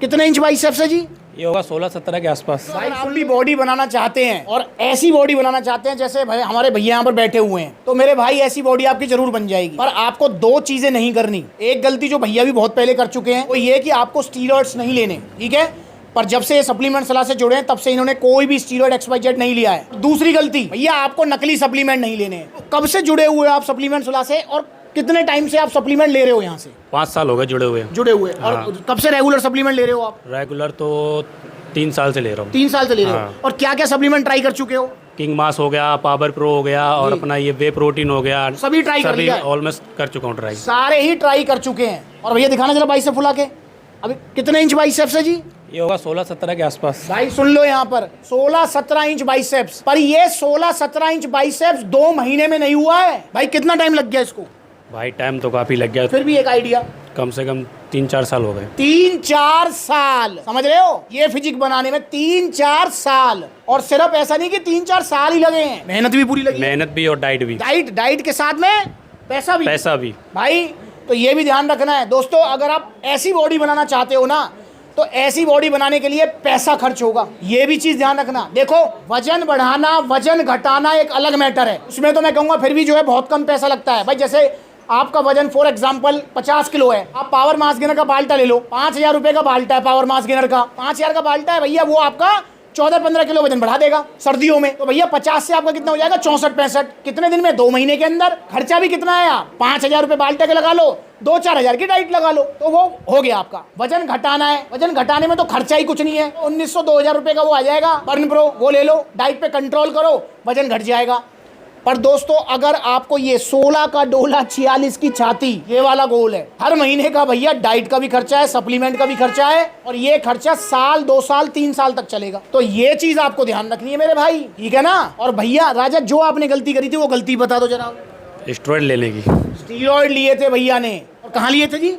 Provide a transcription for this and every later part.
कितने inch biceps है जी? ये होगा 16-17 के आसपास। भाई आप भी बॉडी बनाना चाहते हैं और ऐसी बॉडी बनाना चाहते हैं जैसे भाई हमारे भैया यहाँ पर बैठे हुए हैं, तो मेरे भाई ऐसी बॉडी आपकी जरूर बन जाएगी। पर आपको दो चीजें नहीं करनी। एक गलती जो भैया भी बहुत पहले कर चुके हैं वो ये कि आपको स्टीरॉइड्स नहीं लेने, ठीक है? पर जब से ये सप्लीमेंट सलाह से जुड़े हैं तब से इन्होंने कोई भी स्टीरॉइड XYZ नहीं लिया है। दूसरी गलती, भैया आपको नकली सप्लीमेंट नहीं लेने हैं। कब से जुड़े हुए हो आप सप्लीमेंट सलाह से और कितने टाइम से आप सप्लीमेंट ले रहे हो यहाँ से? 5 साल हो गए जुड़े हुए। और कब से रेगुलर सप्लीमेंट ले रहे हो आप? रेगुलर तो 3 साल से ले रहा हूँ। 3 साल से ले रहे हो। और क्या क्या सप्लीमेंट ट्राई कर चुके हो? किंग मास हो गया, पावर प्रो हो गया और अपना ये वे प्रोटीन हो गया। सभी ट्राई कर लिया? ऑलमोस्ट कर चुका हूँ ट्राई। सारे ही ट्राई कर चुके हैं। और भैया दिखाना जरा बाइसेप फुला के। अभी कितने इंच बाइसेप्स है जी? ये होगा 16-17 के आसपास। भाई सुन लो यहाँ पर 16-17 इंच बाइसेप्स। पर ये 16-17 इंच बाइसेप्स 2 महीने में नहीं हुआ है भाई। कितना टाइम लग गया इसको? भाई टाइम तो काफी लग गया। फिर भी एक आइडिया, कम से कम 3-4 साल हो गए। 3-4 साल, समझ रहे हो? ये फिजिक बनाने में 3-4 साल। और सिर्फ ऐसा नहीं कि 3-4 साल ही लगे हैं, मेहनत भी पूरी लगी। मेहनत भी और डाइट भी। डाइट के साथ में पैसा भी भाई। तो ये भी ध्यान रखना है दोस्तों, अगर आप ऐसी बॉडी बनाना चाहते हो ना तो ऐसी बॉडी बनाने के लिए पैसा खर्च होगा। ये भी चीज ध्यान रखना। देखो, वजन बढ़ाना वजन घटाना एक अलग मैटर है, उसमें तो मैं कहूंगा फिर भी जो है बहुत कम पैसा लगता है भाई। जैसे आपका वजन फॉर एग्जांपल 50 किलो है, आप पावर मास गेनर का बाल्टा ले लो, 5,000 रुपए का बाल्टा है पावर मास गेनर का। 5,000 का बाल्टा है भैया, वो आपका 14-15 किलो वजन बढ़ा देगा सर्दियों में। तो भैया 50 से आपका कितना हो जाएगा? 64-65। कितने दिन में? 2 महीने के अंदर। खर्चा भी कितना है? आप 5,000 रुपए बाल्टे के लगा लो, 2-4 हजार की डाइट लगा लो, तो वो हो गया आपका। वजन घटाना है, वजन घटाने में तो खर्चा ही कुछ नहीं है। 1900-2000 रुपए का वो आ जाएगा बर्न प्रो, वो ले लो, डाइट पे कंट्रोल करो, वजन घट जाएगा। पर दोस्तों अगर आपको ये 16 का डोला 46 की छाती, ये वाला गोल है, हर महीने का भैया डाइट का भी खर्चा है, सप्लीमेंट का भी खर्चा है, और ये खर्चा साल 2 साल 3 साल तक चलेगा। तो ये चीज आपको ध्यान रखनी है मेरे भाई, ठीक है ना? और भैया राजा, जो आपने गलती करी थी वो गलती बता दो जरा। स्टेरॉइड लेने की। स्टीरॉइड लिए थे भैया ने, और कहाँ लिए थे जी?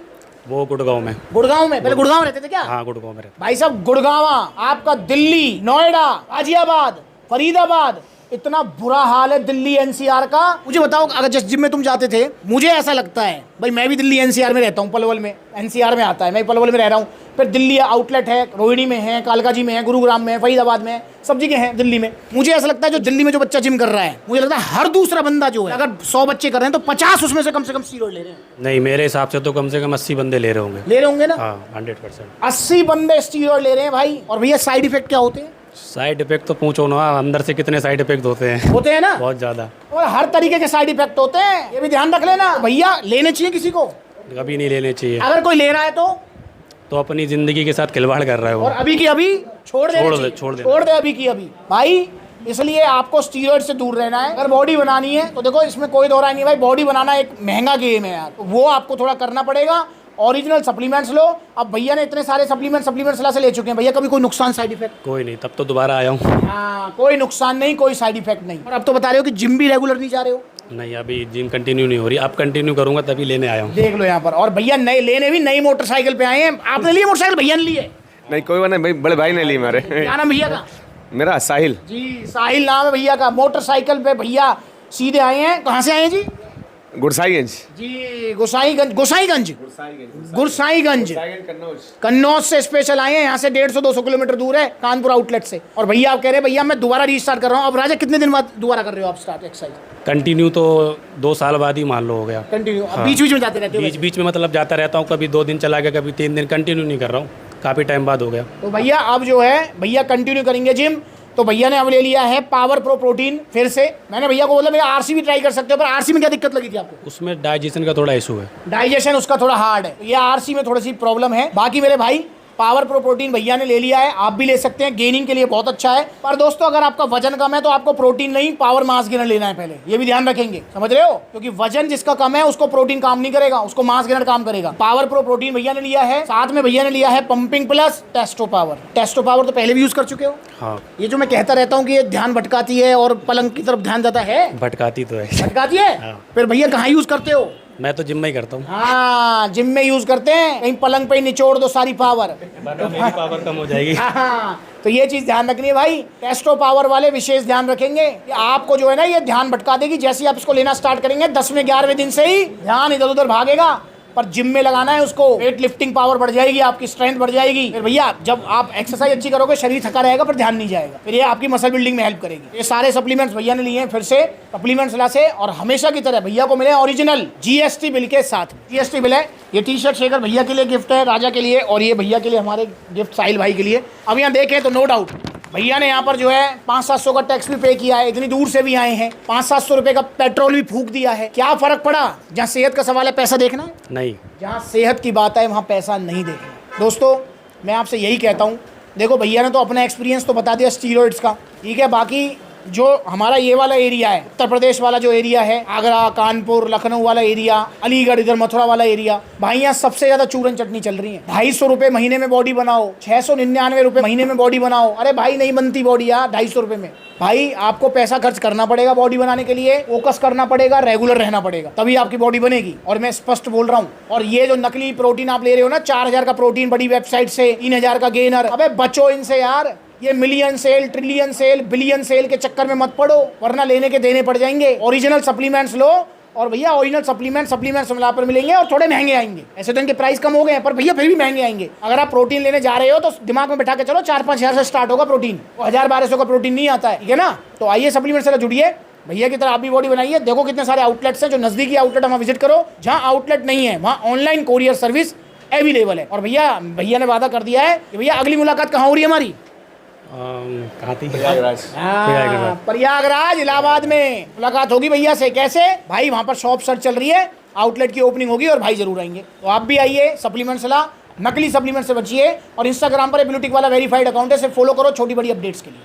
वो गुड़गांव में। गुड़गांव में? पहले गुड़गांव रहते थे क्या? हाँ, गुड़गांव में रहते। भाई साहब, गुड़गांव आपका दिल्ली, नोएडा, गाजियाबाद, फरीदाबाद, इतना बुरा हाल है दिल्ली NCR का। मुझे बताओ, अगर जिस जिम में तुम जाते थे, मुझे ऐसा लगता है भाई, मैं भी दिल्ली NCR में रहता हूँ, पलवल में NCR में आता है, मैं पलवल में रह रहा हूँ। फिर दिल्ली आउटलेट है, रोहिणी में है, कालकाजी में है, गुरुग्राम में है, फरीदाबाद में है, सब जगह है दिल्ली में। मुझे ऐसा लगता है जो दिल्ली में जो बच्चा जिम कर रहा है, मुझे लगता है हर दूसरा बंदा जो है, अगर 100 बच्चे कर रहे हैं तो 50 उसमें से कम स्टीरॉइड ले रहे हैं। नहीं, मेरे हिसाब से तो कम से कम 80 बंदे ले रहे होंगे ना? हाँ, 100%। 80 बंदे स्टीरॉइड ले रहे हैं भाई। और भैया साइड इफेक्ट क्या होते हैं? साइड इफेक्ट तो पूछो ना, अंदर से कितने साइड इफेक्ट होते हैं ना? बहुत ज्यादा। और हर तरीके के साइड इफेक्ट होते हैं, ये भी ध्यान रख लेना भैया। लेने चाहिए किसी को? कभी नहीं लेने चाहिए। अगर कोई ले रहा है तो अपनी जिंदगी के साथ खिलवाड़ कर रहा है वो। और अभी की अभी छोड़ दे अभी की अभी भाई। इसलिए आपको स्टीरॉइड से दूर रहना है। अगर बॉडी बनानी है तो देखो, इसमें कोई दो राय नहीं भाई, बॉडी बनाना एक महंगा गेम है यार, तो वो आपको थोड़ा करना पड़ेगा। ओरिजिनल सप्लीमेंट्स लो। अब भैया ने इतने सारे सप्लीमेंट सलाह से ले चुके हैं भैया, कभी कोई नुकसान साइड इफेक्ट? कोई नहीं, तब तो दोबारा आया हूँ। हाँ, कोई नुकसान नहीं, कोई साइड इफेक्ट नहीं। और अब तो बता रहे हो कि जिम भी रेगुलर नहीं जा रहे हो? नहीं, अभी जिम कंटिन्यू नहीं हो रही, अब कंटिन्यू करूंगा तभी लेने आया हूँ। देख लो यहाँ पर। और भैया नए लेने भी नई मोटरसाइकिल पे आए हैं। आपने लिए मोटरसाइकिल? भैया ने लिए? नहीं, कोई बात नहीं, बड़े भाई ने ली मेरे। क्या नाम भैया का? मेरा साहिल जी, साहिल नाम है भैया का। मोटरसाइकिल पे भैया सीधे आए हैं। कहाँ से आए हैं जी? गुरसाईगंज जी, गुरसाईगंज कन्नौज से स्पेशल आए हैं। यहाँ से 150-200 किलोमीटर दूर है, कानपुर आउटलेट से। और भैया आप कह रहे हैं भैया मैं दोबारा रीस्टार्ट कर रहा हूँ। अब राजा कितने दिन बाद दोबारा कर रहे हो आप स्टार्ट एक्सरसाइज? कंटिन्यू तो 2 साल बाद ही मान लो हो गया कंटिन्यू। हाँ। बीच में जाते रहते हो? बीच में मतलब जाता रहता हूँ, कभी 2 दिन चला गया, कभी 3 दिन। कंटिन्यू नहीं कर रहा हूँ, काफ़ी टाइम बाद हो गया। तो भैया अब जो है भैया कंटिन्यू करेंगे जिम। तो भैया ने अब ले लिया है पावर प्रो प्रोटीन फिर से। मैंने भैया को बोला भैया RC भी ट्राई कर सकते हो, पर RC में क्या दिक्कत लगी थी आपको? उसमें डाइजेशन का थोड़ा इशू है, डाइजेशन उसका थोड़ा हार्ड है, ये RC में थोड़ी सी प्रॉब्लम है। बाकी मेरे भाई पावर प्रो प्रोटीन भैया ने ले लिया है, आप भी ले सकते हैं, गेनिंग के लिए बहुत अच्छा है। पर दोस्तों अगर आपका वजन कम है तो आपको प्रोटीन नहीं, पावर मास गेनर लेना है पहले, ये भी ध्यान रखेंगे, समझ रहे हो? क्योंकि वजन जिसका कम है उसको प्रोटीन काम नहीं करेगा, उसको मास गेनर काम करेगा। पावर प्रो प्रोटीन भैया ने लिया है, साथ में भैया ने लिया है pumping plus Testo power. Testo power तो पहले भी यूज कर चुके हो? हाँ। ये जो मैं कहता रहता हूँ कि ये ध्यान भटकाती है और पलंग की तरफ ध्यान जाता है, भटकाती तो है। भटकाती है? हाँ। फिर भैया कहाँ यूज करते हो? मैं तो जिम में ही करता हूँ। हाँ, जिम में यूज करते हैं, कहीं पलंग पे ही निचोड़ दो सारी पावर, मेरी पावर कम हो जाएगी। हाँ, तो ये चीज ध्यान रखनी है भाई। टेस्टो पावर वाले विशेष ध्यान रखेंगे कि आपको जो है ना ये ध्यान भटका देगी। जैसे ही आप इसको लेना स्टार्ट करेंगे 10वें 11वें दिन से ही ध्यान इधर उधर भागेगा। पर जिम में लगाना है उसको, वेट लिफ्टिंग पावर बढ़ जाएगी, आपकी स्ट्रेंथ बढ़ जाएगी। फिर भैया जब आप एक्सरसाइज अच्छी करोगे शरीर थका रहेगा पर ध्यान नहीं जाएगा, फिर ये आपकी मसल बिल्डिंग में हेल्प करेगी। ये सारे सप्लीमेंट्स भैया ने लिए हैं फिर से सप्लीमेंट्स ला से, और हमेशा की तरह भैया को मिले ओरिजिनल GST बिल के साथ। GST बिल है। ये टी शर्ट शेखर भैया के लिए गिफ्ट है, राजा के लिए, और ये भैया के लिए हमारे गिफ्ट साहिल भाई के लिए। अब यहाँ देखें तो नो डाउट भैया ने यहाँ पर जो है 500-700 का टैक्स भी पे किया है, इतनी दूर से भी आए हैं, 500-700 रुपए का पेट्रोल भी फूक दिया है। क्या फर्क पड़ा? जहाँ सेहत का सवाल है पैसा देखना है नहीं, जहाँ सेहत की बात है वहाँ पैसा नहीं देखना। दोस्तों मैं आपसे यही कहता हूँ, देखो भैया ने तो अपना एक्सपीरियंस तो बता दिया स्टीरॉइड्स का, ठीक है, बाकी जो हमारा ये वाला एरिया है, उत्तर प्रदेश वाला जो एरिया है, आगरा, कानपुर, लखनऊ वाला एरिया, अलीगढ़, इधर मथुरा वाला एरिया, भाई यहाँ सबसे ज्यादा चूरन चटनी चल रही है। 250 रुपए महीने में बॉडी बनाओ, 699 रुपए महीने में बॉडी बनाओ। अरे भाई नहीं बनती बॉडी यार 250 रुपए में। भाई आपको पैसा खर्च करना पड़ेगा बॉडी बनाने के लिए, फोकस करना पड़ेगा, रेगुलर रहना पड़ेगा, तभी आपकी बॉडी बनेगी। और मैं स्पष्ट बोल रहा हूँ। और ये जो नकली प्रोटीन आप ले रहे हो ना, 4000 का प्रोटीन बड़ी वेबसाइट से, 3000 का गेनर, अबे बचो इनसे यार। ये million sale, trillion sale, billion sale के चक्कर में मत पड़ो, वरना लेने के देने पड़ जाएंगे। ओरिजिनल सप्लीमेंट्स लो, और भैया ओरिजिनल सप्लीमेंट्स मिला पर मिलेंगे, और थोड़े महंगे आएंगे। ऐसे तो इनके प्राइस कम हो गए हैं पर भैया फिर भी महंगे आएंगे। अगर आप प्रोटीन लेने जा रहे हो तो दिमाग में बैठा के चलो 4-5 हज़ार से स्टार्ट होगा प्रोटीन, 1000-1200 का प्रोटीन नहीं आता है, ठीक है ना। तो आइए सप्लीमेंट से जुड़िए, भैया की तरह आप भी बॉडी बनाइए। देखो कितने सारे आउटलेट्स हैं, जो नजदीकी आउटलेट वहाँ विजिट करो, जहाँ आउटलेट नहीं है वहाँ ऑनलाइन कोरियर सर्विस अवेलेबल है। और भैया ने वादा कर दिया है कि भैया अगली मुलाकात कहाँ हो रही है हमारी? कहाँ थी? प्रयागराज इलाहाबाद में मुलाकात होगी भैया से। कैसे भाई? वहाँ पर शॉप सर्च चल रही है, आउटलेट की ओपनिंग होगी और भाई जरूर आएंगे। तो आप भी आइए, सप्लीमेंट सलाह, नकली सप्लीमेंट से बचिए। और इंस्टाग्राम पर ब्लूटिक वाला वेरीफाइड अकाउंट है, सिर्फ फॉलो करो छोटी बड़ी अपडेट्स के लिए।